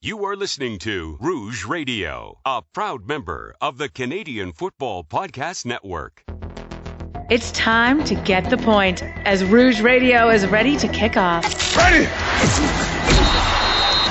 You are listening to Rouge Radio, a proud member of the Canadian Football Podcast Network. It's time to get the point as Rouge Radio is ready to kick off. Ready!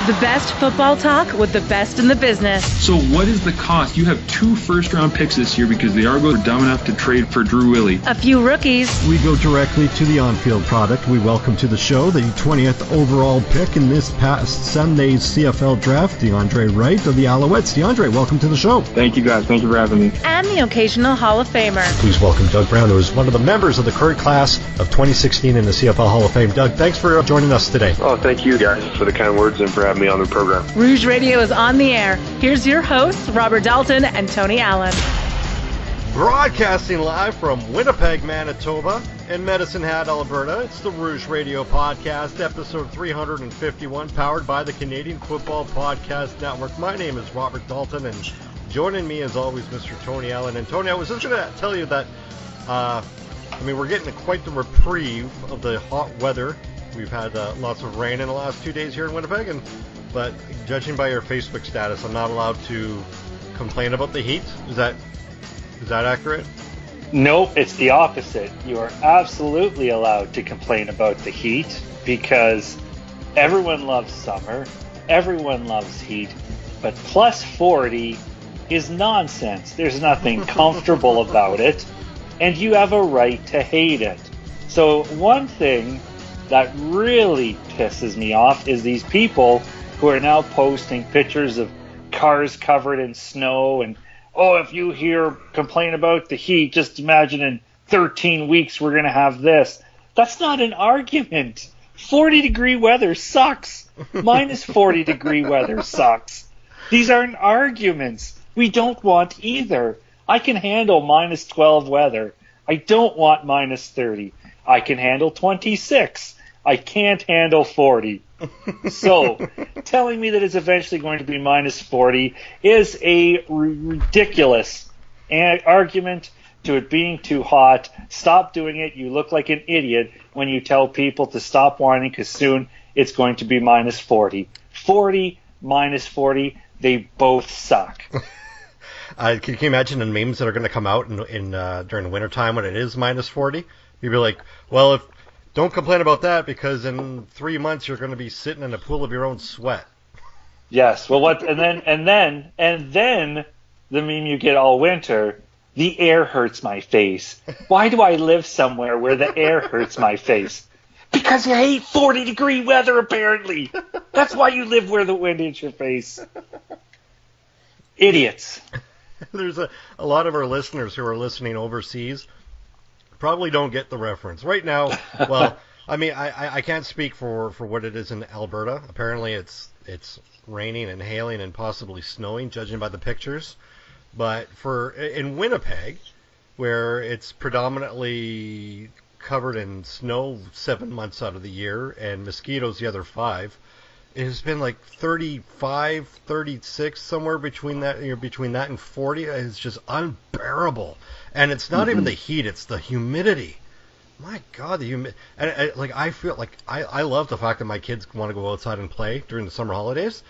The best football talk with the best in the business. So what is the cost? You have 2 first-round picks this year because the Argos are dumb enough to trade for Drew Willie. A few rookies. We go directly to the on-field product. We welcome to the show the 20th overall pick in this past Sunday's CFL draft, DeAndre Wright of the Alouettes. DeAndre, welcome to the show. Thank you, guys. Thank you for having me. And the occasional Hall of Famer. Please welcome Doug Brown, who is one of the members of the current class of 2016 in the CFL Hall of Fame. Doug, thanks for joining us today. Oh, thank you guys for the kind words and for having me on the program. Rouge Radio is on the air. Here's your hosts, Robert Dalton and Tony Allen. Broadcasting live from Winnipeg, Manitoba and Medicine Hat, Alberta. It's the Rouge Radio Podcast, episode 351, powered by the Canadian Football Podcast Network. My name is Robert Dalton, and joining me, as always, Mr. Tony Allen. And Tony, I was just going to tell you that, we're getting quite the reprieve of the hot weather. We've had lots of rain in the last 2 days here in Winnipeg, but judging by your Facebook status, I'm not allowed to complain about the heat. Is that accurate? Nope, it's the opposite. You are absolutely allowed to complain about the heat because everyone loves summer, everyone loves heat, but plus 40 is nonsense. There's nothing comfortable about it, and you have a right to hate it. So one thing that really pisses me off is these people who are now posting pictures of cars covered in snow and, if you hear complain about the heat, just imagine in 13 weeks we're going to have this. That's not an argument. 40-degree weather sucks. Minus 40-degree weather sucks. These aren't arguments. We don't want either. I can handle minus 12 weather. I don't want minus 30. I can handle 26. I can't handle 40. So, telling me that it's eventually going to be minus 40 is a ridiculous argument to it being too hot. Stop doing it. You look like an idiot when you tell people to stop whining because soon it's going to be minus 40. 40, minus 40, they both suck. Can you imagine the memes that are going to come out in during the wintertime when it is minus 40? You'd be like, well, don't complain about that because in 3 months you're going to be sitting in a pool of your own sweat. Yes. Well, and then the meme you get all winter, the air hurts my face. Why do I live somewhere where the air hurts my face? Because you hate 40-degree weather, apparently. That's why you live where the wind hits your face. Idiots. There's a lot of our listeners who are listening overseas probably don't get the reference right now. Well, I can't speak for what it is in Alberta. Apparently it's raining and hailing and possibly snowing, judging by the pictures. But in Winnipeg, where it's predominantly covered in snow 7 months out of the year and mosquitoes the other 5, it has been like 35, 36, somewhere between that and 40. It's just unbearable. And it's not even the heat, it's the humidity. My God, the humidity. And I feel like I love the fact that my kids want to go outside and play during the summer holidays.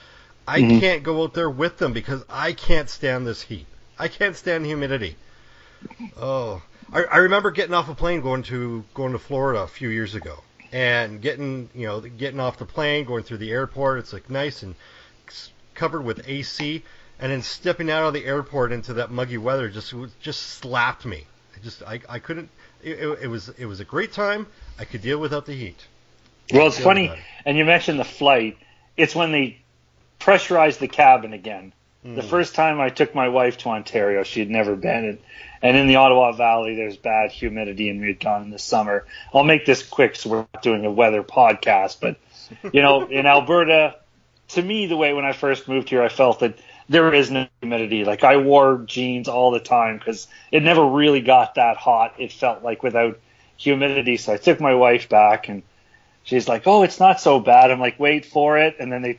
I can't go out there with them because I can't stand this heat. I can't stand the humidity. Oh, I remember getting off a plane going to Florida a few years ago. And getting off the plane, going through the airport, it's like nice and covered with AC, and then stepping out of the airport into that muggy weather just slapped me. I couldn't. It was a great time. I could deal without the heat. Well, it's funny, and you mentioned the flight. It's when they pressurized the cabin again. The first time I took my wife to Ontario, she had never been, and in the Ottawa Valley, there's bad humidity, and we had gone in the summer. I'll make this quick so we're not doing a weather podcast, but, in Alberta, to me, the way when I first moved here, I felt that there is no humidity. Like, I wore jeans all the time because it never really got that hot, it felt like, without humidity. So I took my wife back, and she's like, oh, it's not so bad. I'm like, wait for it. And then they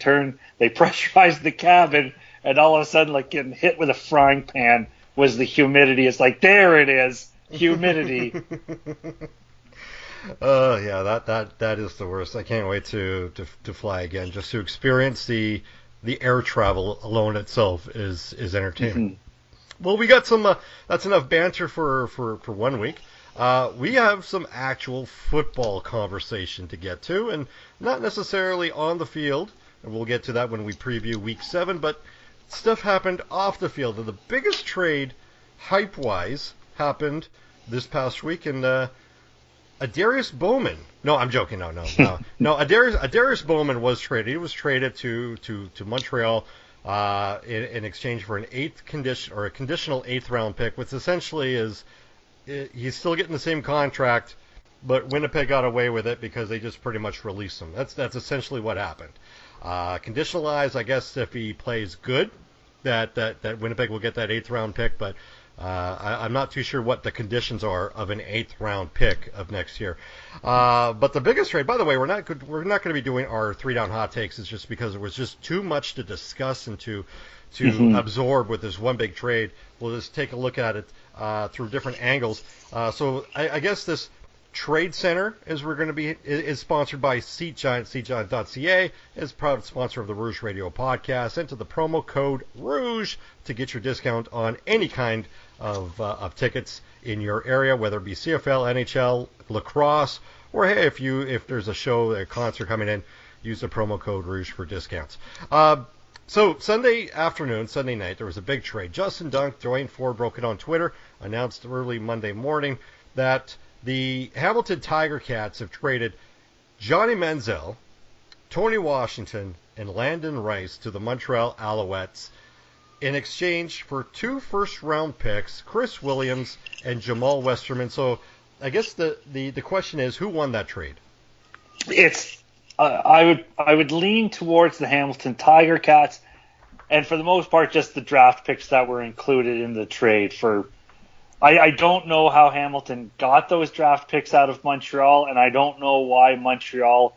pressurized the cabin, and all of a sudden, like getting hit with a frying pan was the humidity. It's like, there it is, humidity. Yeah, that is the worst. I can't wait to fly again, just to experience the the air travel alone itself is entertaining. Well, we got some. That's enough banter for 1 week. We have some actual football conversation to get to, and not necessarily on the field. And we'll get to that when we preview Week 7. But stuff happened off the field, and the biggest trade, hype-wise, happened this past week. And Adarius Bowman. No, I'm joking. No. Adarius Bowman was traded. He was traded to Montreal. In exchange for a conditional 8th round pick, which essentially is he's still getting the same contract, but Winnipeg got away with it because they just pretty much released him. That's essentially what happened. Conditionalized, I guess, if he plays good, that Winnipeg will get that 8th round pick, but I'm not too sure what the conditions are of an 8th round pick of next year. But the biggest trade, by the way, we're not going to be doing our 3-down hot takes. It's just because it was just too much to discuss and to absorb with this one big trade. We'll just take a look at it through different angles. So I guess this Trade Center is sponsored by SeatGiant. SeatGiant.ca is proud sponsor of the Rouge Radio podcast. Enter the promo code Rouge to get your discount on any kind of tickets in your area, whether it be CFL, NHL, lacrosse, or hey, if there's a show, a concert coming in, use the promo code Rouge for discounts. So Sunday night, there was a big trade. Justin Dunk, Dwayne Ford broke it on Twitter, announced early Monday morning that the Hamilton Tiger Cats have traded Johnny Manziel, Tony Washington, and Landon Rice to the Montreal Alouettes in exchange for 2 first-round picks, Chris Williams and Jamal Westerman. So I guess the question is, who won that trade? It's I would lean towards the Hamilton Tiger Cats, and for the most part, just the draft picks that were included in the trade. I don't know how Hamilton got those draft picks out of Montreal, and I don't know why Montreal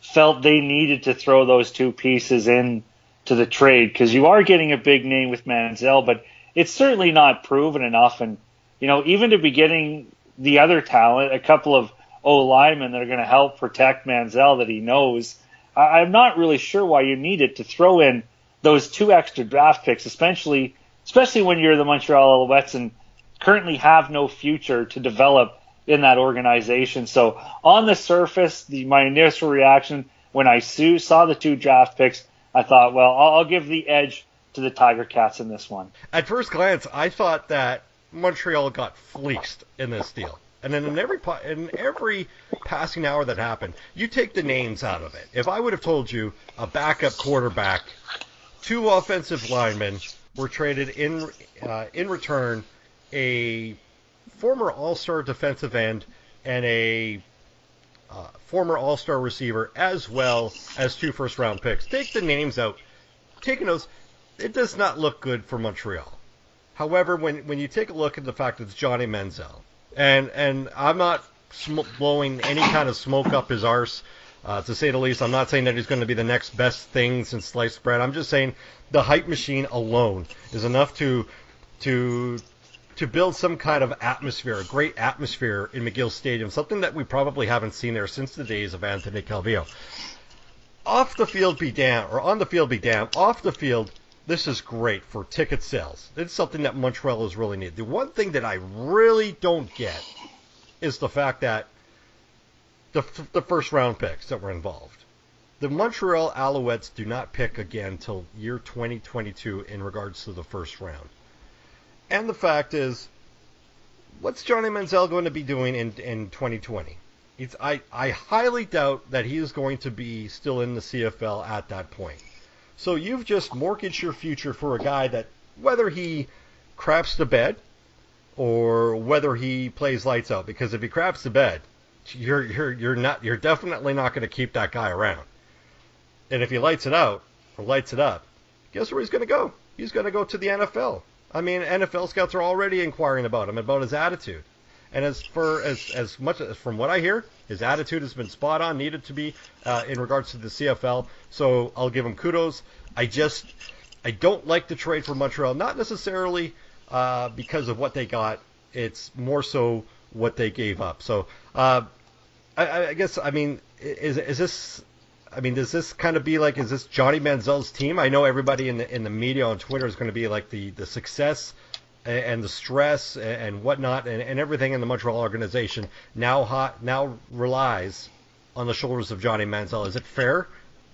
felt they needed to throw those 2 pieces in to the trade, because you are getting a big name with Manziel, but it's certainly not proven enough. And, even to be getting the other talent, a couple of O-linemen that are going to help protect Manziel that he knows, I'm not really sure why you needed to throw in those 2 extra draft picks, especially when you're the Montreal Alouettes and currently have no future to develop in that organization. So on the surface, my initial reaction when I saw the 2 draft picks, I thought, well, I'll give the edge to the Tiger Cats in this one. At first glance, I thought that Montreal got fleeced in this deal. And then in every passing hour that happened, you take the names out of it. If I would have told you a backup quarterback, 2 offensive linemen were traded in return, a former All-Star defensive end and a former All-Star receiver, as well as 2 first-round picks. Take the names out. Taking those, it does not look good for Montreal. However, when you take a look at the fact that it's Johnny Manziel, and I'm not blowing any kind of smoke up his arse, to say the least. I'm not saying that he's going to be the next best thing since sliced bread. I'm just saying the hype machine alone is enough to build some kind of atmosphere, a great atmosphere in McGill Stadium, something that we probably haven't seen there since the days of Anthony Calvillo. Off the field be damned, or on the field be damned. Off the field, this is great for ticket sales. It's something that Montreal has really needed. The one thing that I really don't get is the fact that the first round picks that were involved. The Montreal Alouettes do not pick again till year 2022 in regards to the first round. And the fact is, what's Johnny Manziel going to be doing in 2020? I highly doubt that he is going to be still in the CFL at that point. So you've just mortgaged your future for a guy that, whether he craps the bed or whether he plays lights out, because if he craps the bed, you're definitely not going to keep that guy around. And if he lights it out or lights it up, guess where he's going to go? He's going to go to the NFL. I mean, NFL scouts are already inquiring about him, about his attitude. And as much as from what I hear, his attitude has been spot on, needed to be in regards to the CFL. So I'll give him kudos. I don't like the trade for Montreal, not necessarily because of what they got. It's more so what they gave up. So I guess, I mean, is this I mean, does this kind of be like, is this Johnny Manziel's team? I know everybody in the media on Twitter is going to be like the success and the stress and whatnot and everything in the Montreal organization now relies on the shoulders of Johnny Manziel. Is it fair?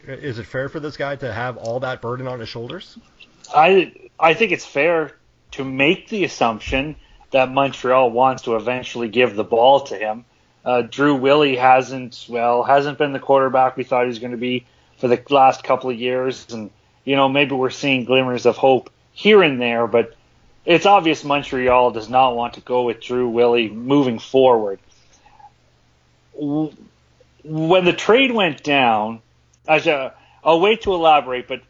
Is it fair for this guy to have all that burden on his shoulders? I think it's fair to make the assumption that Montreal wants to eventually give the ball to him. Drew Willie hasn't been the quarterback we thought he was going to be for the last couple of years, and maybe we're seeing glimmers of hope here and there, but it's obvious Montreal does not want to go with Drew Willie moving forward. When the trade went down, I'll wait to elaborate, but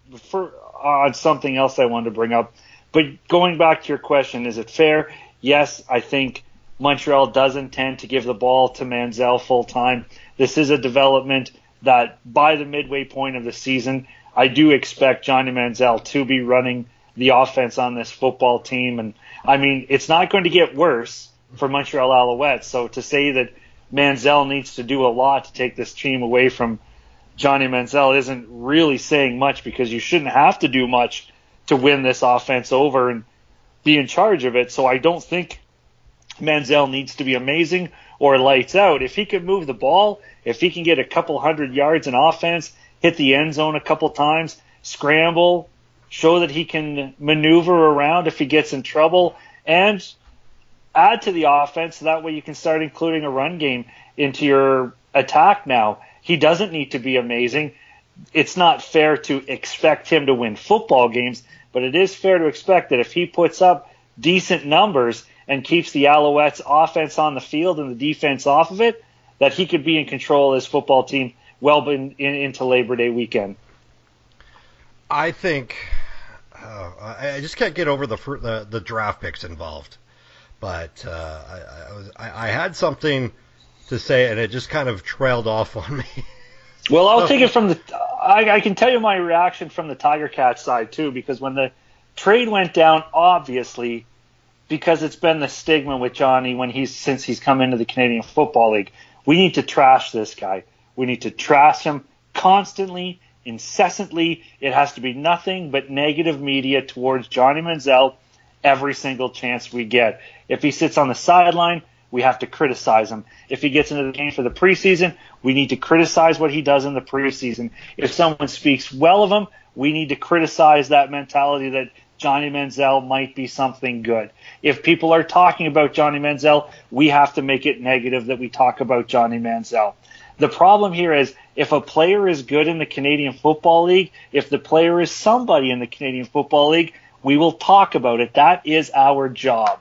on something else I wanted to bring up. But going back to your question, is it fair? Yes, I think Montreal does intend to give the ball to Manziel full time. This is a development that by the midway point of the season, I do expect Johnny Manziel to be running the offense on this football team. And I mean, it's not going to get worse for Montreal Alouettes. So to say that Manziel needs to do a lot to take this team away from Johnny Manziel isn't really saying much, because you shouldn't have to do much to win this offense over and be in charge of it. So I don't think Manziel needs to be amazing or lights out. If he can move the ball, if he can get a couple 100 yards in offense, hit the end zone a couple times, scramble, show that he can maneuver around if he gets in trouble, and add to the offense. So that way you can start including a run game into your attack now. He doesn't need to be amazing. It's not fair to expect him to win football games, but it is fair to expect that if he puts up decent numbers and keeps the Alouettes offense on the field and the defense off of it, that he could be in control of his football team well into Labor Day weekend. I think I just can't get over the draft picks involved. But I had something to say, and it just kind of trailed off on me. Well, I'll take it from I can tell you my reaction from the Tiger Cats side too, because when the trade went down, obviously, because it's been the stigma with Johnny since he's come into the Canadian Football League, we need to trash this guy. We need to trash him constantly, incessantly. It has to be nothing but negative media towards Johnny Manziel every single chance we get. If he sits on the sideline, we have to criticize him. If he gets into the game for the preseason, we need to criticize what he does in the preseason. If someone speaks well of him, we need to criticize that mentality that Johnny Manziel might be something good. If people are talking about Johnny Manziel, we have to make it negative that we talk about Johnny Manziel. The problem here is if a player is good in the Canadian Football League, if the player is somebody in the Canadian Football League, we will talk about it. That is our job.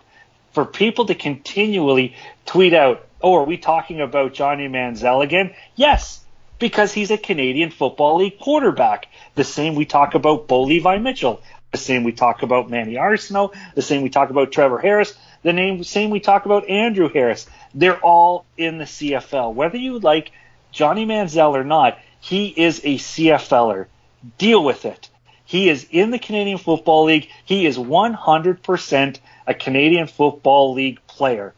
For people to continually tweet out, oh, are we talking about Johnny Manziel again? Yes, because he's a Canadian Football League quarterback. The same we talk about Bo Levi Mitchell. The same we talk about Manny Arsenault. The same we talk about Trevor Harris. The same we talk about Andrew Harris. They're all in the CFL. Whether you like Johnny Manziel or not, he is a CFLer. Deal with it. He is in the Canadian Football League. He is 100% a Canadian Football League player.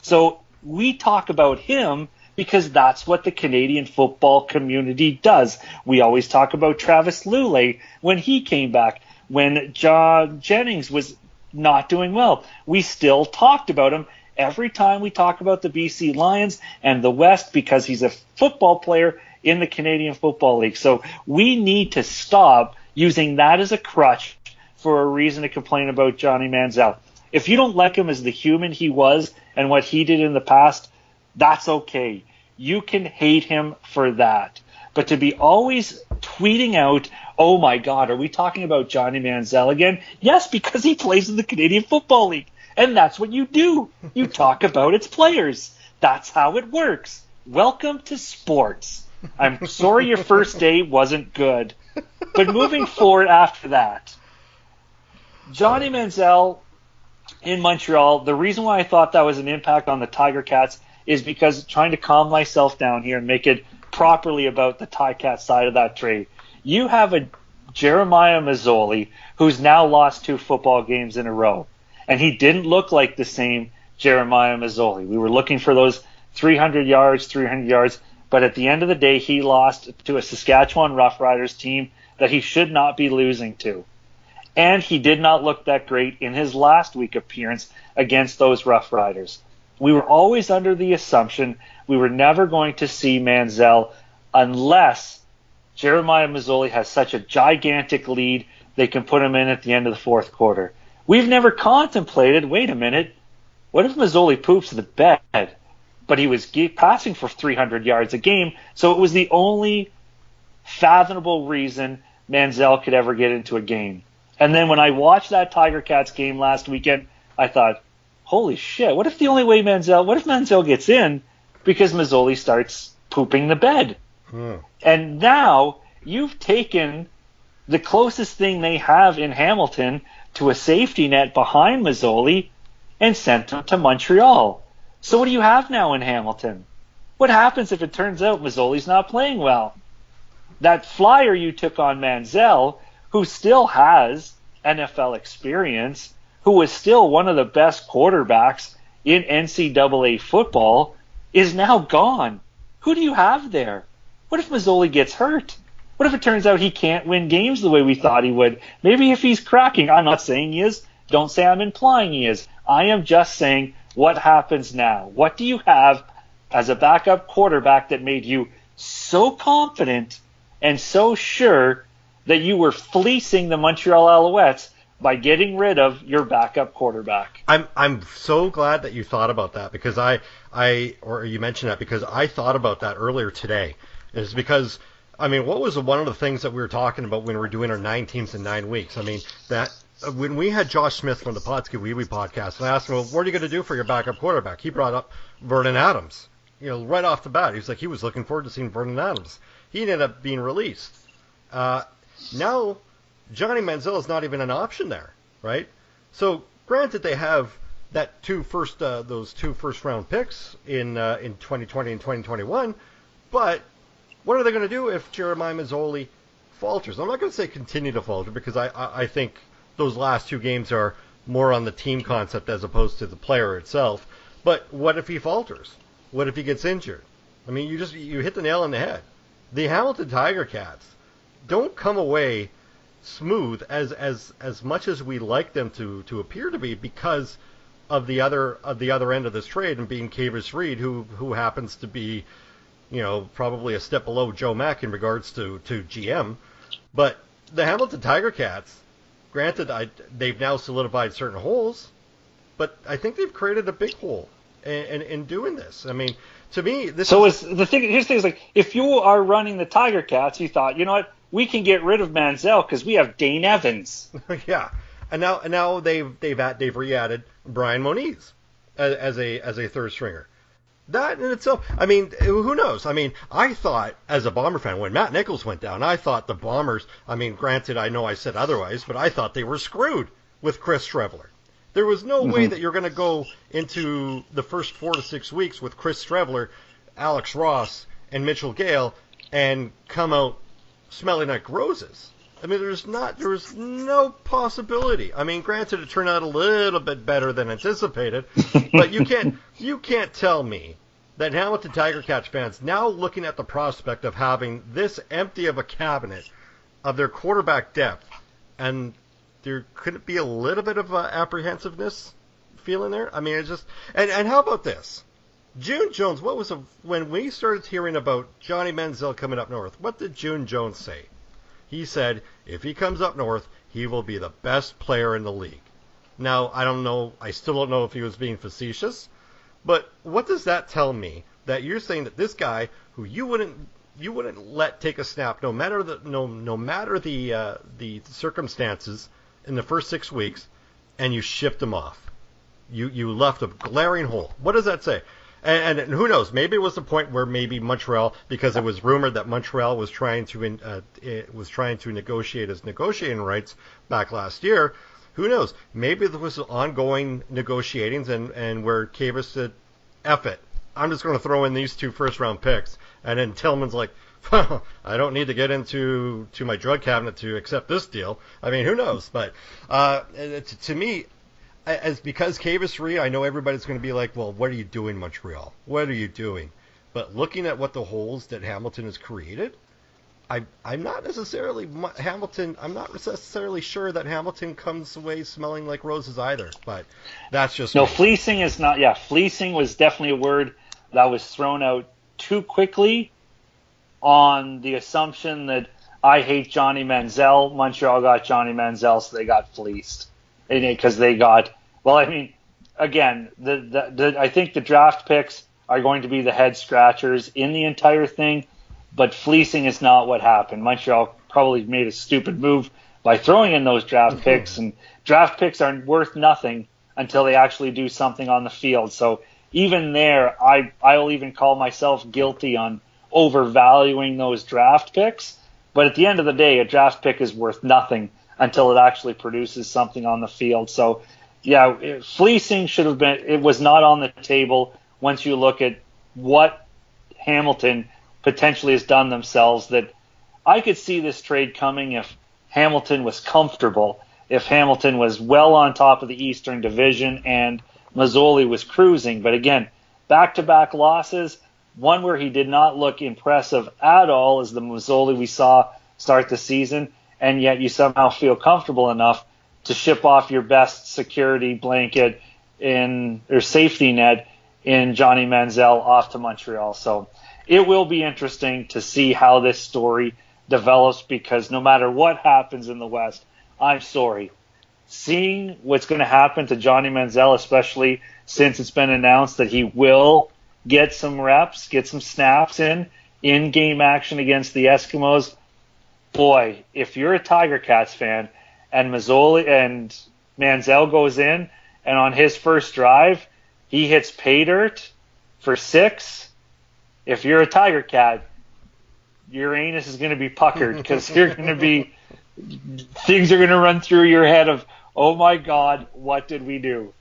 So we talk about him because that's what the Canadian football community does. We always talk about Travis Lulay when he came back. When John Jennings was not doing well, we still talked about him every time we talk about the BC Lions and the West, because he's a football player in the Canadian Football League. So we need to stop using that as a crutch for a reason to complain about Johnny Manziel. If you don't like him as the human he was and what he did in the past, that's okay. You can hate him for that. But to be always tweeting out, oh my God, are we talking about Johnny Manziel again? Yes, because he plays in the Canadian Football League. And that's what you do. You talk about its players. That's how it works. Welcome to sports. I'm sorry your first day wasn't good. But moving forward after that, Johnny Manziel in Montreal, the reason why I thought that was an impact on the Tiger Cats is because trying to calm myself down here and make it properly about the Ticats side of that trade. You have a Jeremiah Masoli who's now lost 2 football games in a row, and he didn't look like the same Jeremiah Masoli. We were looking for those 300 yards. But at the end of the day, he lost to a Saskatchewan Roughriders team that he should not be losing to. And he did not look that great in his last week appearance against those Roughriders. We were always under the assumption we were never going to see Manziel unless Jeremiah Masoli has such a gigantic lead they can put him in at the end of the fourth quarter. We've never contemplated, wait a minute, what if Masoli poops the bed? But he was passing for 300 yards a game, so it was the only fathomable reason Manziel could ever get into a game. And then when I watched that Tiger Cats game last weekend, I thought, holy shit, what if Manziel gets in because Masoli starts pooping the bed? And now you've taken the closest thing they have in Hamilton to a safety net behind Masoli and sent him to Montreal. So what do you have now in Hamilton? What happens if it turns out Masoli's not playing well? That flyer you took on Manziel, who still has NFL experience, who was still one of the best quarterbacks in NCAA football, is now gone. Who do you have there? What if Masoli gets hurt? What if it turns out he can't win games the way we thought he would? Maybe if he's cracking. I'm not saying he is. Don't say I'm implying he is. I am just saying what happens now. What do you have as a backup quarterback that made you so confident and so sure that you were fleecing the Montreal Alouettes by getting rid of your backup quarterback? I'm so glad that you thought about that, because or you mentioned that, because I thought about that earlier today. Is because, I mean, what was one of the things that we were talking about when we were doing our 9 teams in 9 weeks? I mean, that when we had Josh Smith from the Podsky Wee Wee podcast, and I asked him, well, what are you going to do for your backup quarterback? He brought up Vernon Adams. Right off the bat, he was like, he was looking forward to seeing Vernon Adams. He ended up being released. Now, Johnny Manziel is not even an option there, right? So, granted, they have that those 2 first-round picks in 2020 and 2021, but what are they going to do if Jeremiah Masoli falters? I'm not going to say continue to falter, because I think those last 2 games are more on the team concept as opposed to the player itself. But what if he falters? What if he gets injured? I mean, you hit the nail on the head. The Hamilton Tiger Cats don't come away smooth as much as we like them to appear to be, because of the other end of this trade, and being Kavis Reed, who happens to be, probably a step below Joe Mack in regards to GM. But the Hamilton Tiger Cats, granted, they've now solidified certain holes, but I think they've created a big hole in doing this. I mean, to me, here's the thing, like, if you are running the Tiger Cats, you thought, you know what, we can get rid of Manziel because we have Dane Evans. Yeah, and now they've re-added Brian Moniz as a third stringer. That in itself, I mean, who knows? I mean, I thought, as a Bomber fan, when Matt Nichols went down, I thought the Bombers, I mean, granted, I know I said otherwise, but I thought they were screwed with Chris Streveler. There was no way that you're going to go into the first 4 to 6 weeks with Chris Streveler, Alex Ross, and Mitchell Gale and come out smelling like roses. I mean, there was no possibility. I mean, granted, it turned out a little bit better than anticipated, but you can't tell me that Hamilton Tiger Cats fans, now looking at the prospect of having this empty of a cabinet of their quarterback depth, and there could be a little bit of apprehensiveness feeling there. I mean, it's just, and how about this? June Jones, when we started hearing about Johnny Manziel coming up north, what did June Jones say? He said, if he comes up north, he will be the best player in the league. Now, I still don't know if he was being facetious, but what does that tell me? That you're saying that this guy, who you wouldn't let take a snap, no matter the circumstances in the first 6 weeks, and you shipped him off. You left a glaring hole. What does that say? And who knows? Maybe it was the point where maybe Montreal, because it was rumored that Montreal was trying to negotiate his negotiating rights back last year. Who knows? Maybe there was ongoing negotiatings, and where Kavis said, "F it, I'm just going to throw in these 2 first-round picks," and then Tillman's like, well, I don't need to get into my drug cabinet to accept this deal. I mean, who knows? But to me, because Kavis Reed, I know everybody's going to be like, well, what are you doing, Montreal? What are you doing? But looking at what the holes that Hamilton has created, I'm not necessarily sure that Hamilton comes away smelling like roses either. But that's just no. me. Fleecing is not. Yeah, fleecing was definitely a word that was thrown out too quickly on the assumption that I hate Johnny Manziel. Montreal got Johnny Manziel, so they got fleeced because they got. Well, I mean, again, I think the draft picks are going to be the head scratchers in the entire thing, but fleecing is not what happened. Montreal probably made a stupid move by throwing in those draft picks, and draft picks are worth nothing until they actually do something on the field. So even there, I'll even call myself guilty on overvaluing those draft picks. But at the end of the day, a draft pick is worth nothing until it actually produces something on the field. So, yeah, fleecing should have been – it was not on the table once you look at what Hamilton potentially has done themselves. That I could see this trade coming if Hamilton was comfortable, if Hamilton was well on top of the Eastern Division and Mazzoli was cruising. But again, back-to-back losses, one where he did not look impressive at all is the Mazzoli we saw start the season, and yet you somehow feel comfortable enough to ship off your best security blanket or safety net in Johnny Manziel off to Montreal. So it will be interesting to see how this story develops, because no matter what happens in the West, I'm sorry, seeing what's going to happen to Johnny Manziel, especially since it's been announced that he will get some reps, get some snaps in game action against the Eskimos. Boy, if you're a Tiger Cats fan and Mazzoli and Manziel goes in and on his first drive he hits pay dirt for 6, if you're a Tiger Cat, your anus is going to be puckered, because you're going to be things are going to run through your head of, oh my God, what did we do?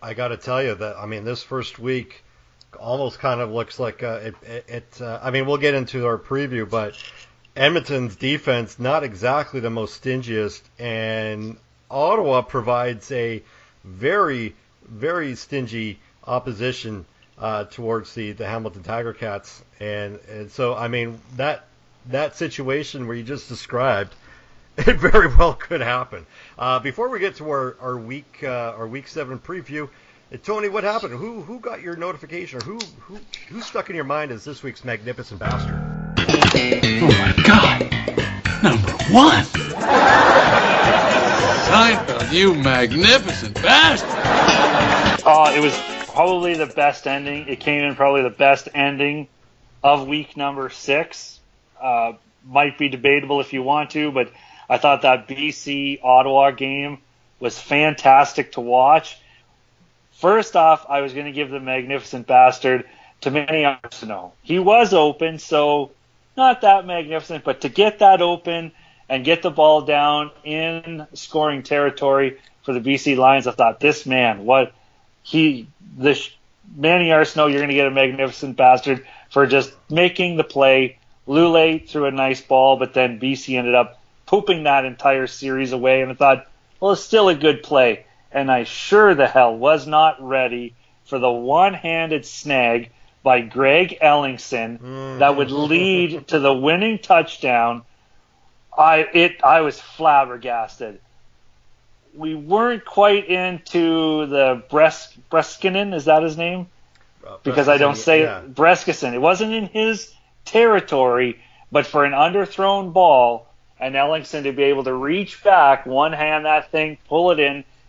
I got to tell you that, I mean, this first week almost kind of looks like I mean, we'll get into our preview, but Edmonton's defense, not exactly the most stingiest, and Ottawa provides a very, very stingy opposition towards the Hamilton Tiger Cats. And so, I mean, that situation where you just described, it very well could happen. Before we get to our week 7 preview, Tony, what happened? Who got your notification, or who stuck in your mind as this week's magnificent bastard? Oh my God! #1! Seinfeld, you magnificent bastard! It was probably the best ending. It came in probably the best ending of week number 6. Might be debatable if you want to, but I thought that BC-Ottawa game was fantastic to watch. First off, I was going to give the magnificent bastard to Manny Arsenault. He was open, so not that magnificent, but to get that open and get the ball down in scoring territory for the BC Lions, I thought, this man, Manny Arsenault, you're going to get a magnificent bastard for just making the play. Lule threw a nice ball, but then BC ended up pooping that entire series away, and I thought, well, it's still a good play. And I sure the hell was not ready for the one-handed snag by Greg Ellingson that would lead to the winning touchdown. I was flabbergasted. We weren't quite into the Breskinen, is that his name? Because I don't say it. Breskinen. It wasn't in his territory, but for an underthrown ball, and Ellingson to be able to reach back, one-hand that thing, pull it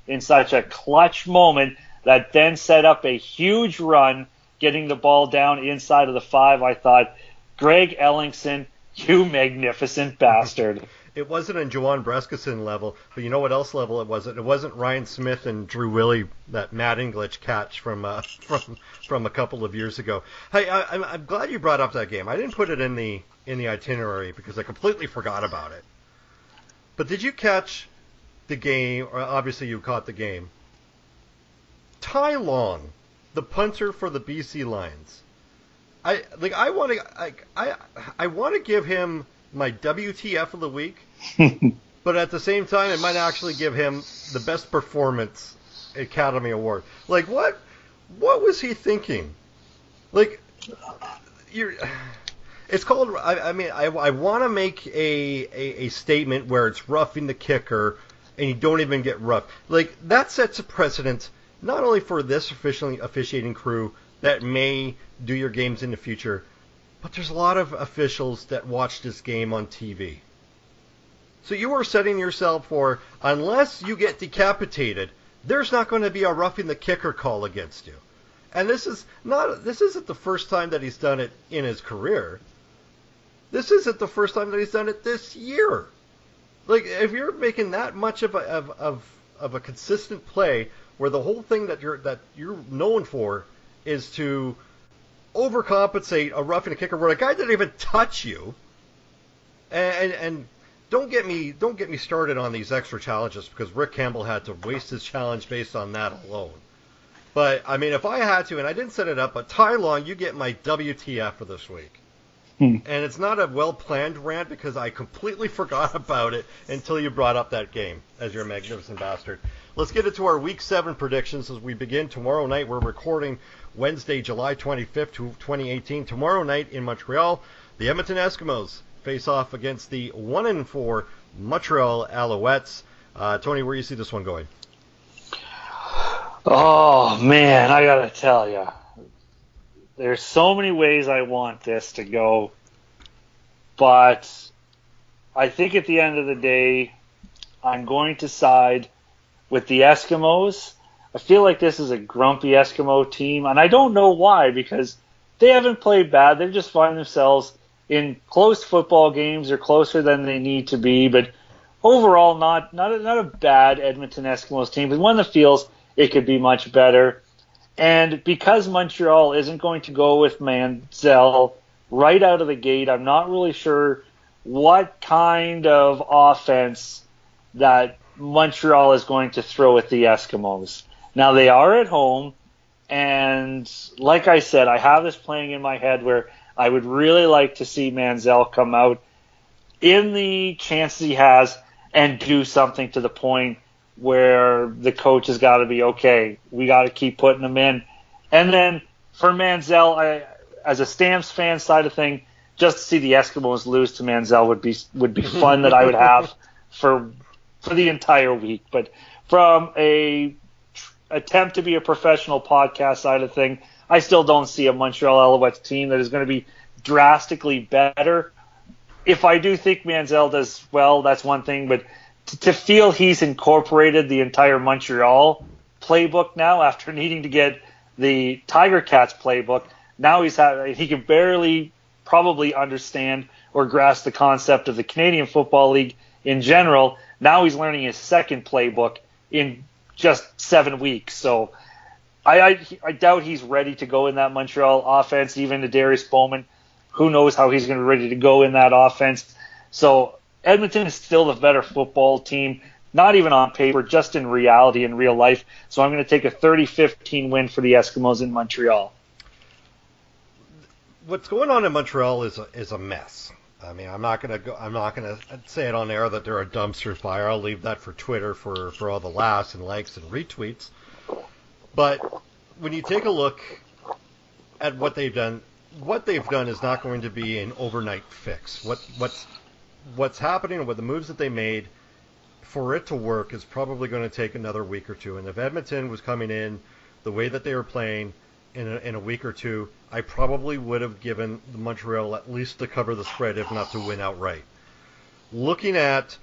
in such a clutch moment that then set up a huge run, getting the ball down inside of the 5. I thought, Greg Ellingson, you magnificent bastard. It wasn't in Juwan Breskison level, but you know what else level it wasn't? It wasn't Ryan Smith and Drew Willie, that Matt English catch from a couple of years ago. Hey, I'm glad you brought up that game. I didn't put it in the itinerary because I completely forgot about it. But did you catch the game? Or obviously you caught the game. Ty Long, the punter for the BC Lions. I want to give him my WTF of the week, but at the same time, it might actually give him the Best Performance Academy Award. Like, what was he thinking? Like, It's called. I want to make a statement where it's roughing the kicker, and you don't even get rough. Like that sets a precedent not only for this officiating crew that may do your games in the future, but there's a lot of officials that watch this game on TV. So you are setting yourself for, unless you get decapitated, there's not going to be a roughing the kicker call against you. And this isn't the first time that he's done it in his career. This isn't the first time that he's done it this year. Like, if you're making that much of a consistent play where the whole thing that you're known for is to overcompensate a roughing the kicker where a guy didn't even touch you, and don't get me started on these extra challenges, because Rick Campbell had to waste his challenge based on that alone. But I mean, if I had to, and I didn't set it up, but Ty Long, you get my WTF for this week. And it's not a well-planned rant because I completely forgot about it until you brought up that game as your magnificent bastard. Let's get into our Week 7 predictions as we begin tomorrow night. We're recording Wednesday, July 25th, 2018. Tomorrow night in Montreal, the Edmonton Eskimos face off against the 1-4 Montreal Alouettes. Tony, where do you see this one going? Oh, man, I got to tell you. There's so many ways I want this to go, but I think at the end of the day, I'm going to side with the Eskimos. I feel like this is a grumpy Eskimo team, and I don't know why, because they haven't played bad. They've just found themselves in close football games or closer than they need to be, but overall not a bad Edmonton Eskimos team, but one that feels it could be much better. And because Montreal isn't going to go with Manziel right out of the gate, I'm not really sure what kind of offense that Montreal is going to throw at the Eskimos. Now, they are at home, and like I said, I have this playing in my head where I would really like to see Manziel come out in the chances he has and do something to the point where the coach has got to be, okay, we got to keep putting him in. And then for Manziel, as a Stamps fan side of thing, just to see the Eskimos lose to Manziel would be fun that I would have for the entire week. But from a attempt to be a professional podcast side of thing, I still don't see a Montreal Alouettes team that is going to be drastically better. If I do think Manziel does well, that's one thing, but to feel he's incorporated the entire Montreal playbook now after needing to get the Tiger Cats playbook, now he can barely probably understand or grasp the concept of the Canadian Football League in general. Now he's learning his second playbook in just 7 weeks. So I doubt he's ready to go in that Montreal offense, even to Darius Bowman. Who knows how he's going to be ready to go in that offense. So Edmonton is still the better football team, not even on paper, just in reality, in real life. So I'm going to take a 30-15 win for the Eskimos in Montreal. What's going on in Montreal is a mess. I mean, I'm not going to say it on air that they're a dumpster fire. I'll leave that for Twitter for all the laughs and likes and retweets. But when you take a look at what they've done is not going to be an overnight fix. What's happening and what the moves that they made, for it to work, is probably going to take another week or two. And if Edmonton was coming in the way that they were playing in a week or two, I probably would have given the Montreal at least to cover the spread, if not to win outright. Looking at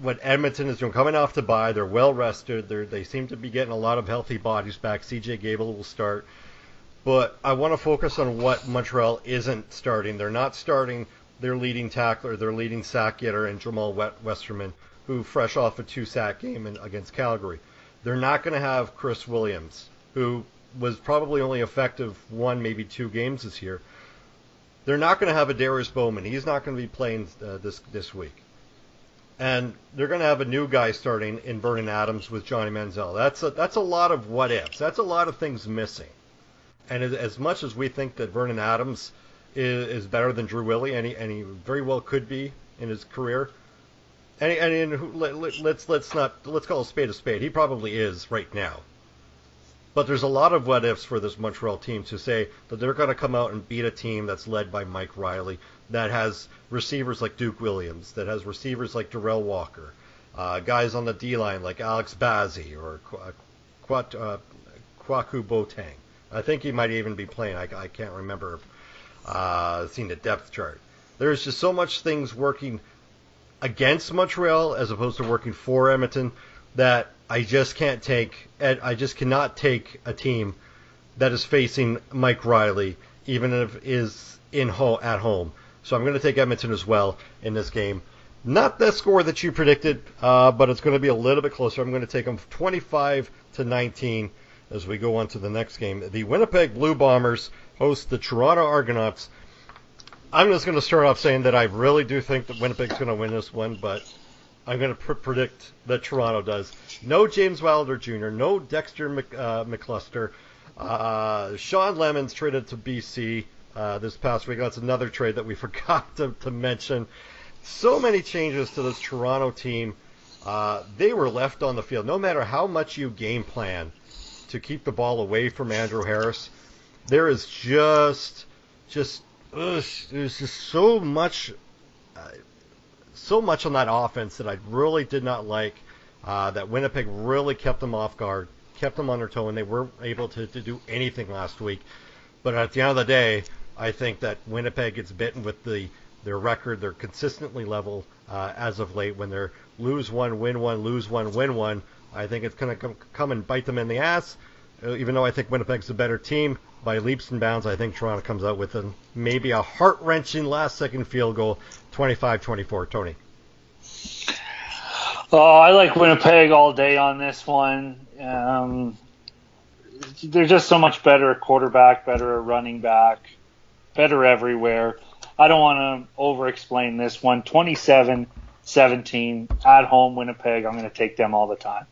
what Edmonton is doing, coming off the bye, they're well rested. They seem to be getting a lot of healthy bodies back. CJ Gable will start. But I want to focus on what Montreal isn't starting. They're not starting their leading tackler, their leading sack getter, and Jamal Westerman, who fresh off a 2-sack game against Calgary. They're not going to have Chris Williams, who was probably only effective 1, maybe 2 games this year. They're not going to have a Darius Bowman. He's not going to be playing this week. And they're going to have a new guy starting in Vernon Adams with Johnny Manziel. That's a lot of what ifs. That's a lot of things missing. And as much as we think that Vernon Adams is better than Drew Willie, and he very well could be in his career, let's call a spade a spade. He probably is right now. But there's a lot of what ifs for this Montreal team to say that they're going to come out and beat a team that's led by Mike Riley, that has receivers like Duke Williams, that has receivers like Darrell Walker, guys on the D-line like Alex Bazzi or Kwaku Boateng. I think he might even be playing. I can't remember seeing the depth chart. There's just so much things working against Montreal as opposed to working for Edmonton that I just cannot take a team that is facing Mike Riley, even if it is at home. So I'm going to take Edmonton as well in this game. Not the score that you predicted, but it's going to be a little bit closer. I'm going to take them 25-19 as we go on to the next game. The Winnipeg Blue Bombers host the Toronto Argonauts. I'm just going to start off saying that I really do think that Winnipeg's going to win this one, but I'm going to predict that Toronto does. No James Wilder Jr., no Dexter McCluster. Sean Lemons traded to BC this past week. That's another trade that we forgot to mention. So many changes to this Toronto team. They were left on the field. No matter how much you game plan to keep the ball away from Andrew Harris, there is there's just so much on that offense that I really did not like. That Winnipeg really kept them off guard, kept them on their toe, and they weren't able to do anything last week. But at the end of the day, I think that Winnipeg gets bitten with their record. They're consistently level as of late. When they're lose one, win one, lose one, win one, I think it's going to come and bite them in the ass. Even though I think Winnipeg's a better team by leaps and bounds, I think Toronto comes out with maybe a heart-wrenching last-second field goal, 25-24. Tony. Oh, I like Winnipeg all day on this one. They're just so much better at quarterback, better at running back, better everywhere. I don't want to over-explain this one. 27-17 at home Winnipeg. I'm going to take them all the time.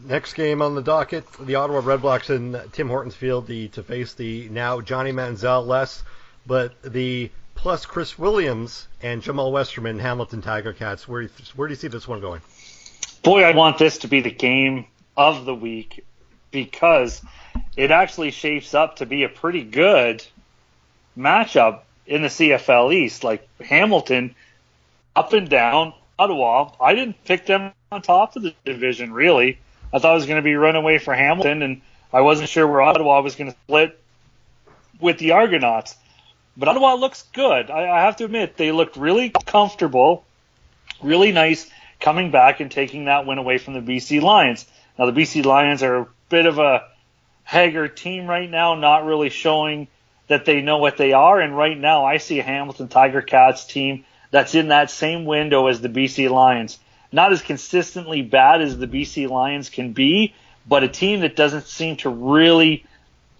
Next game on the docket, the Ottawa Redblacks in Tim Hortons Field to face the now Johnny Manziel less, but the plus Chris Williams and Jamal Westerman Hamilton Tiger Cats. Where do you see this one going? Boy, I want this to be the game of the week because it actually shapes up to be a pretty good matchup in the CFL East. Like Hamilton, up and down, Ottawa. I didn't pick them on top of the division, really. I thought it was going to be runaway for Hamilton, and I wasn't sure where Ottawa was going to split with the Argonauts. But Ottawa looks good. I have to admit, they looked really comfortable, really nice, coming back and taking that win away from the BC Lions. Now, the BC Lions are a bit of a haggard team right now, not really showing that they know what they are. And right now, I see a Hamilton Tiger Cats team that's in that same window as the BC Lions. Not as consistently bad as the BC Lions can be, but a team that doesn't seem to really,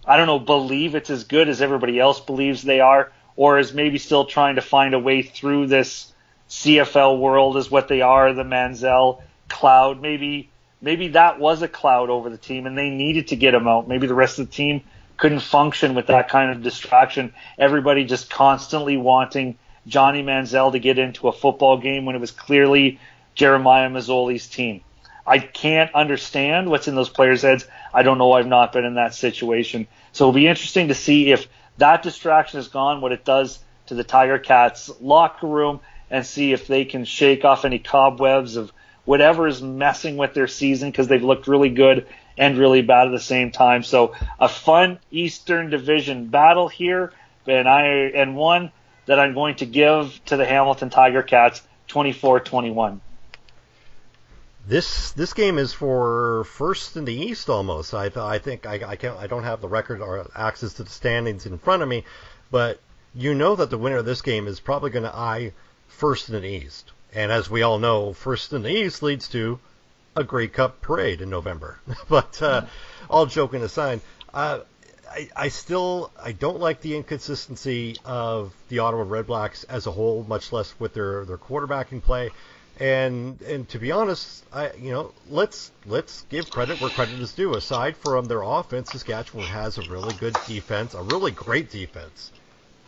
believe it's as good as everybody else believes they are, or is maybe still trying to find a way through this CFL world as what they are, the Manziel cloud. Maybe that was a cloud over the team, and they needed to get him out. Maybe the rest of the team couldn't function with that kind of distraction. Everybody just constantly wanting Johnny Manziel to get into a football game when it was clearly Jeremiah Mazzoli's team. I can't understand what's in those players' heads. I don't know. I've not been in that situation. So it'll be interesting to see if that distraction is gone, what it does to the Tiger Cats locker room, and see if they can shake off any cobwebs of whatever is messing with their season, because they've looked really good and really bad at the same time. So a fun Eastern Division battle here, and one that I'm going to give to the Hamilton Tiger Cats, 24-21. This game is for first in the East almost. I think I don't have the record or access to the standings in front of me, but you know that the winner of this game is probably going to eye first in the East. And as we all know, first in the East leads to a Grey Cup parade in November. But all joking aside, I don't like the inconsistency of the Ottawa Redblacks as a whole, much less with their quarterbacking play. And to be honest, let's give credit where credit is due. Aside from their offense, Saskatchewan has a really good defense, a really great defense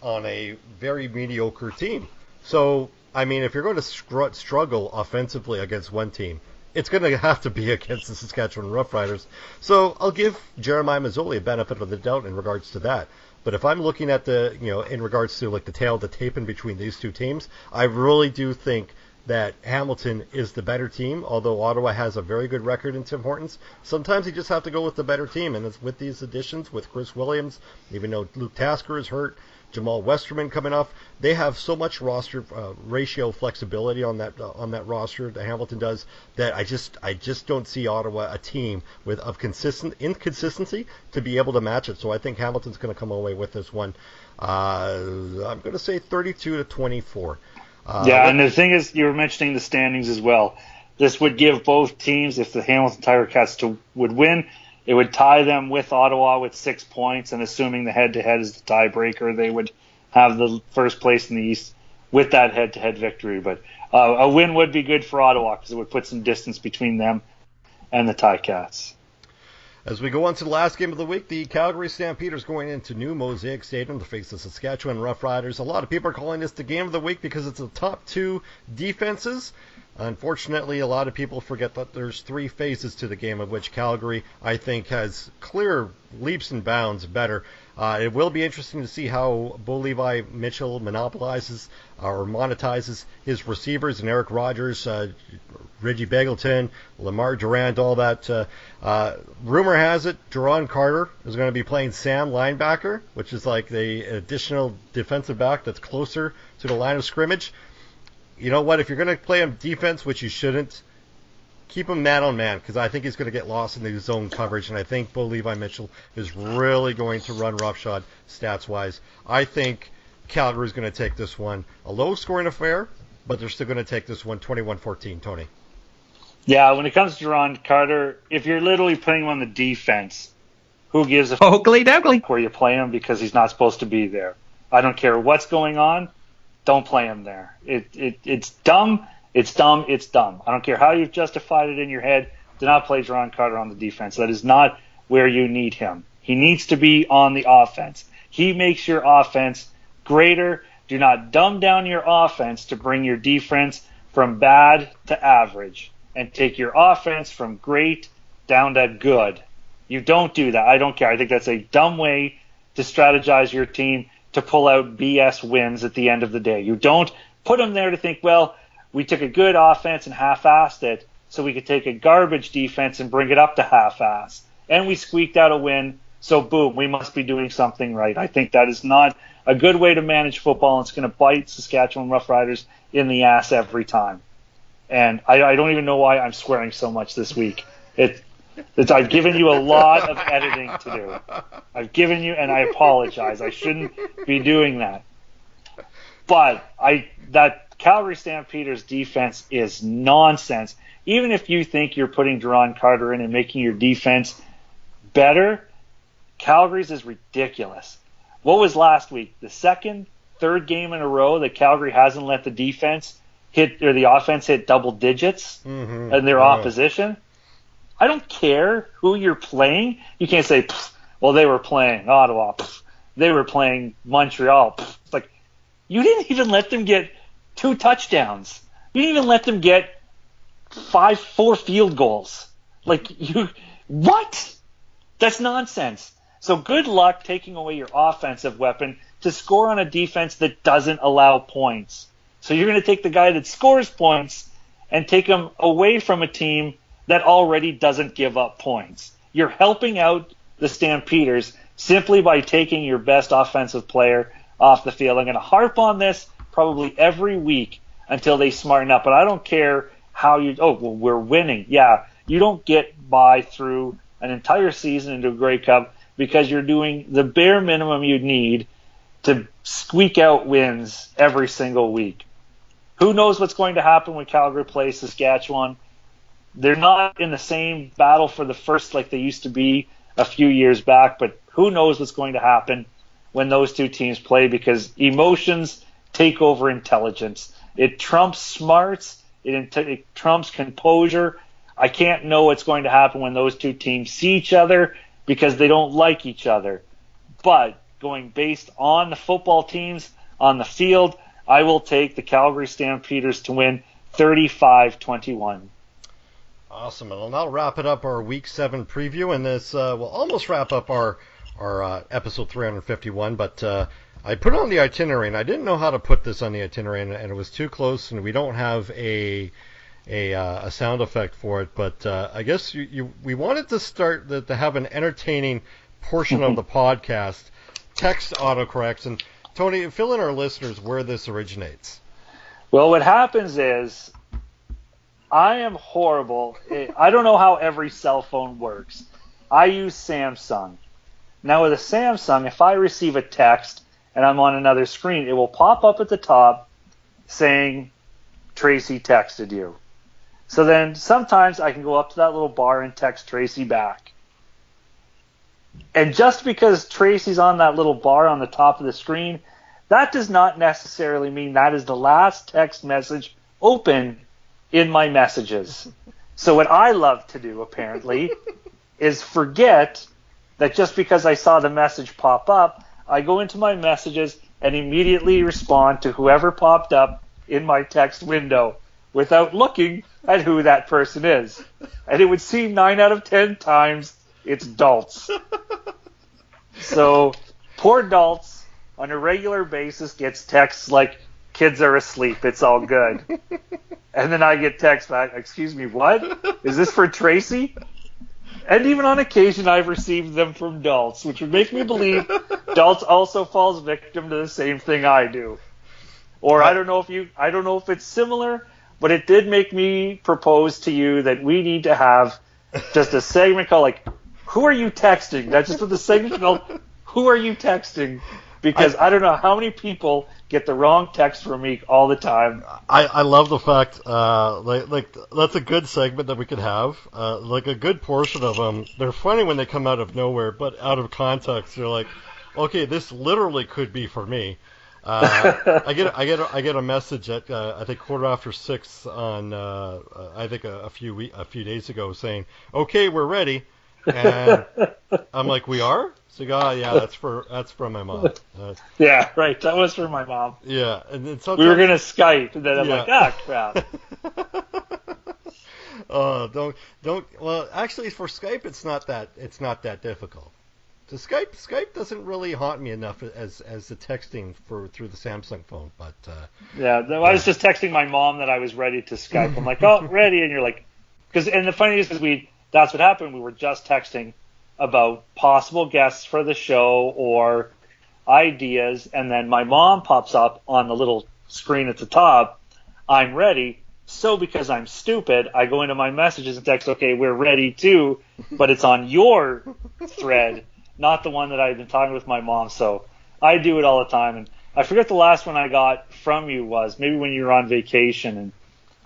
on a very mediocre team. So, I mean, if you're going to struggle offensively against one team, it's going to have to be against the Saskatchewan Roughriders. So I'll give Jeremiah Masoli a benefit of the doubt in regards to that. But if I'm looking at the, in regards to like the tail of the tape in between these two teams, I really do think that Hamilton is the better team, although Ottawa has a very good record in Tim Hortons. Sometimes you just have to go with the better team, and it's with these additions, with Chris Williams, even though Luke Tasker is hurt, Jamal Westerman coming off, they have so much roster ratio flexibility on that roster that Hamilton does, that I just don't see Ottawa a team with of inconsistency to be able to match it. So I think Hamilton's going to come away with this one. I'm going to say 32-24. And the thing is, you were mentioning the standings as well. This would give both teams, if the Hamilton Tiger Cats would win, it would tie them with Ottawa with 6 points, and assuming the head-to-head is the tiebreaker, they would have the first place in the East with that head-to-head victory. But a win would be good for Ottawa because it would put some distance between them and the Ticats. As we go on to the last game of the week, the Calgary Stampeders going into New Mosaic Stadium to face the Saskatchewan Roughriders. A lot of people are calling this the game of the week because it's the top two defenses. Unfortunately, a lot of people forget that there's 3 phases to the game, of which Calgary, I think, has clear leaps and bounds better. It will be interesting to see how Bo Levi Mitchell monopolizes or monetizes his receivers and Eric Rogers, Reggie Begelton, Lamar Durant, all that. Rumor has it Jerron Carter is going to be playing Sam linebacker, which is like the additional defensive back that's closer to the line of scrimmage. You know what? If you're going to play him defense, which you shouldn't, keep him man on man, because I think he's going to get lost in the zone coverage, and I think Bo Levi Mitchell is really going to run roughshod stats-wise. I think Calgary's going to take this one. A low-scoring affair, but they're still going to take this one 21-14, Tony. Yeah, when it comes to Jerron Carter, if you're literally putting him on the defense, who gives a where you play him because he's not supposed to be there? I don't care what's going on. Don't play him there. It's dumb. It's dumb. It's dumb. I don't care how you've justified it in your head. Do not play Jerron Carter on the defense. That is not where you need him. He needs to be on the offense. He makes your offense greater. Do not dumb down your offense to bring your defense from bad to average and take your offense from great down to good. You don't do that. I don't care. I think that's a dumb way to strategize your team to pull out BS wins at the end of the day. You don't put them there to think, well, we took a good offense and half-assed it, so we could take a garbage defense and bring it up to half-ass. And we squeaked out a win, so boom, we must be doing something right. I think that is not a good way to manage football, and it's going to bite Saskatchewan Roughriders in the ass every time. And I don't even know why I'm swearing so much this week. I've given you a lot of editing to do. I've given you, and I apologize. I shouldn't be doing that. But that Calgary Stampeders defense is nonsense. Even if you think you're putting Jerron Carter in and making your defense better, Calgary's is ridiculous. What was last week? The third game in a row that Calgary hasn't let the defense hit, or the offense hit double digits in their opposition. I don't care who you're playing. You can't say, well, they were playing Ottawa. They were playing Montreal. It's like, you didn't even let them get 2 touchdowns. You didn't even let them get 4 field goals. What? That's nonsense. So good luck taking away your offensive weapon to score on a defense that doesn't allow points. So you're going to take the guy that scores points and take him away from a team that already doesn't give up points. You're helping out the Stampeders simply by taking your best offensive player off the field. I'm going to harp on this probably every week until they smarten up. But I don't care how we're winning. Yeah, you don't get by through an entire season into a Grey Cup because you're doing the bare minimum you need to squeak out wins every single week. Who knows what's going to happen when Calgary plays Saskatchewan? They're not in the same battle for the first like they used to be a few years back, but who knows what's going to happen when those two teams play, because emotions take over intelligence. It trumps smarts. It trumps composure. I can't know what's going to happen when those two teams see each other because they don't like each other. But going based on the football teams on the field, I will take the Calgary Stampeders to win 35-21. Awesome, and I'll now wrap it up our Week 7 preview, and this will almost wrap up our episode 351, but I put on the itinerary, and I didn't know how to put this on the itinerary, and it was too close, and we don't have a sound effect for it, but I guess we wanted to start to have an entertaining portion of the podcast, text autocorrects, and Tony, fill in our listeners where this originates. Well, what happens is I am horrible. I don't know how every cell phone works. I use Samsung. Now with a Samsung, if I receive a text and I'm on another screen, it will pop up at the top saying, Tracy texted you. So then sometimes I can go up to that little bar and text Tracy back. And just because Tracy's on that little bar on the top of the screen, that does not necessarily mean that is the last text message open in my messages. So what I love to do, apparently, is forget that just because I saw the message pop up, I go into my messages and immediately respond to whoever popped up in my text window without looking at who that person is. And it would seem 9 out of 10 times it's Daltz. So poor Daltz on a regular basis gets texts like, kids are asleep, it's all good. And then I get text back, excuse me, what? Is this for Tracy? And even on occasion I've received them from Daltz, which would make me believe Daltz also falls victim to the same thing I do. Or I don't know if it's similar, but it did make me propose to you that we need to have just a segment called like, who are you texting? That's just what the segment called, who are you texting? Because I don't know how many people get the wrong text from me all the time. I love the fact, like that's a good segment that we could have. Like a good portion of them, they're funny when they come out of nowhere, but out of context, you're like, okay, this literally could be for me. I get a message at I think 6:15 on I think a few days ago saying, okay, we're ready, and I'm like, we are? So yeah, that's from my mom. Yeah, right. That was for my mom. Yeah, and then we were gonna Skype, and then I'm like, crap. Don't. Well, actually, for Skype, it's not that difficult. So Skype doesn't really haunt me enough as the texting through the Samsung phone. But I was just texting my mom that I was ready to Skype. I'm like, oh, ready, and you're like, and the funny is that's what happened. We were just texting about possible guests for the show or ideas, and then my mom pops up on the little screen at the top, I'm ready. So because I'm stupid, I go into my messages and text, okay, we're ready too, but it's on your thread, not the one that I've been talking with my mom. So I do it all the time, and I forget the last one I got from you was maybe when you were on vacation, and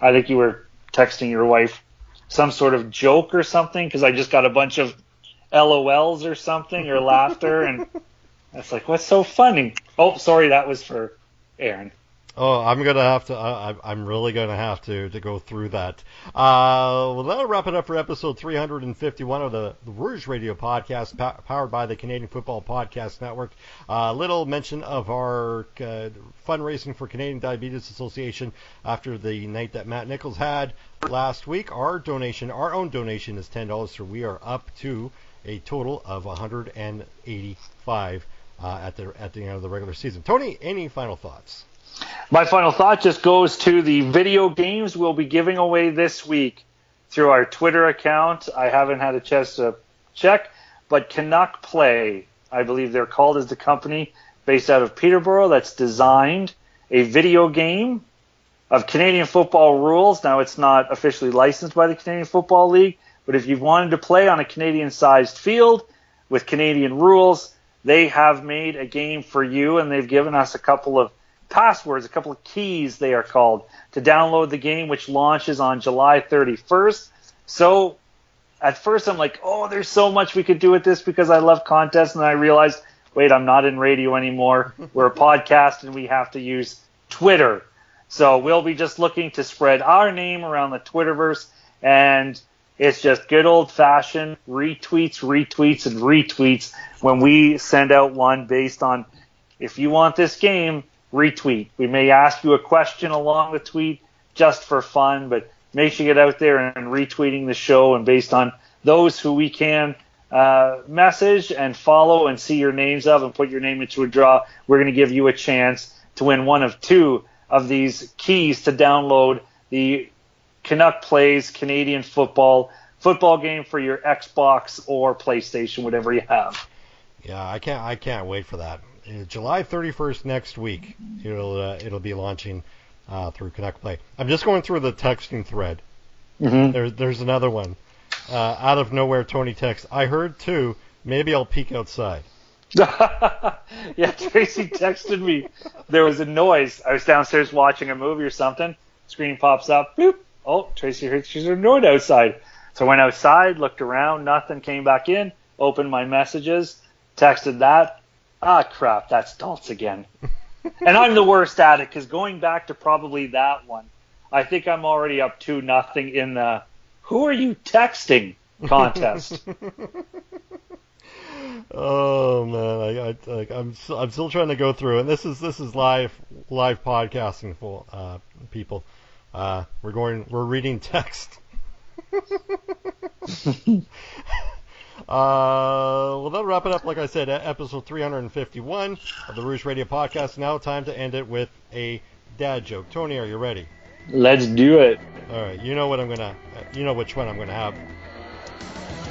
I think you were texting your wife some sort of joke or something, because I just got a bunch of LOLs or something, or laughter, and it's like, what's so funny? Oh, sorry, that was for Aaron. Oh, I'm gonna have to. I'm really gonna have to go through that. Well, that'll wrap it up for episode 351 of the Rouge Radio podcast, powered by the Canadian Football Podcast Network. Little mention of our fundraising for Canadian Diabetes Association after the night that Matt Nichols had last week. Our own donation is $10, so we are up to a total of $185 at the end of the regular season. Tony, any final thoughts? My final thought just goes to the video games we'll be giving away this week through our Twitter account. I haven't had a chance to check, but Canuck Play, I believe they're called, is the company based out of Peterborough that's designed a video game of Canadian football rules. Now, it's not officially licensed by the Canadian Football League, but if you've wanted to play on a Canadian-sized field with Canadian rules, they have made a game for you, and they've given us a couple of passwords, a couple of keys, they are called, to download the game, which launches on July 31st. So at first I'm like, oh, there's so much we could do with this because I love contests, and I realized, wait, I'm not in radio anymore. We're a podcast, and we have to use Twitter. So we'll be just looking to spread our name around the Twitterverse, and it's just good old-fashioned retweets, and retweets when we send out one based on, if you want this game, retweet. We may ask you a question along the tweet just for fun, but make sure you get out there and retweeting the show. And based on those who we can message and follow and see your names of and put your name into a draw, we're going to give you a chance to win one of 2 of these keys to download the Canuck Plays Canadian football game for your Xbox or PlayStation, whatever you have. Yeah, I can't wait for that. July 31st next week. It'll be launching through Canuck Play. I'm just going through the texting thread. Mm-hmm. There's another one. Out of nowhere, Tony texts, I heard 2. Maybe I'll peek outside. Yeah, Tracy texted me. There was a noise. I was downstairs watching a movie or something. Screen pops up. Bloop. Oh, Tracy heard she's annoyed outside. So I went outside, looked around, nothing, came back in, opened my messages, texted that. Ah, crap, that's Daltz again. And I'm the worst at it, because going back to probably that one, I think I'm already up 2-0 in the who are you texting contest. Oh man, I'm still trying to go through, and this is live podcasting for people. We're reading text. Well, that'll wrap it up. Like I said, episode 351 of the Rouge Radio podcast. Now time to end it with a dad joke. Tony, are you ready? Let's do it. All right, you know which one I'm gonna have.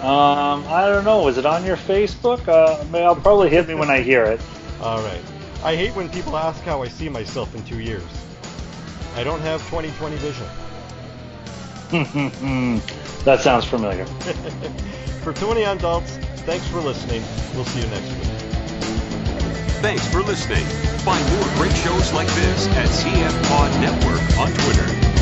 I don't know. Was it on your Facebook? I'll probably hit me when I hear it. All right. I hate when people ask how I see myself in 2 years. I don't have 20/20 vision. That sounds familiar. For Tony, I'm Daltz. Thanks for listening. We'll see you next week. Thanks for listening. Find more great shows like this at CF Pod Network on Twitter.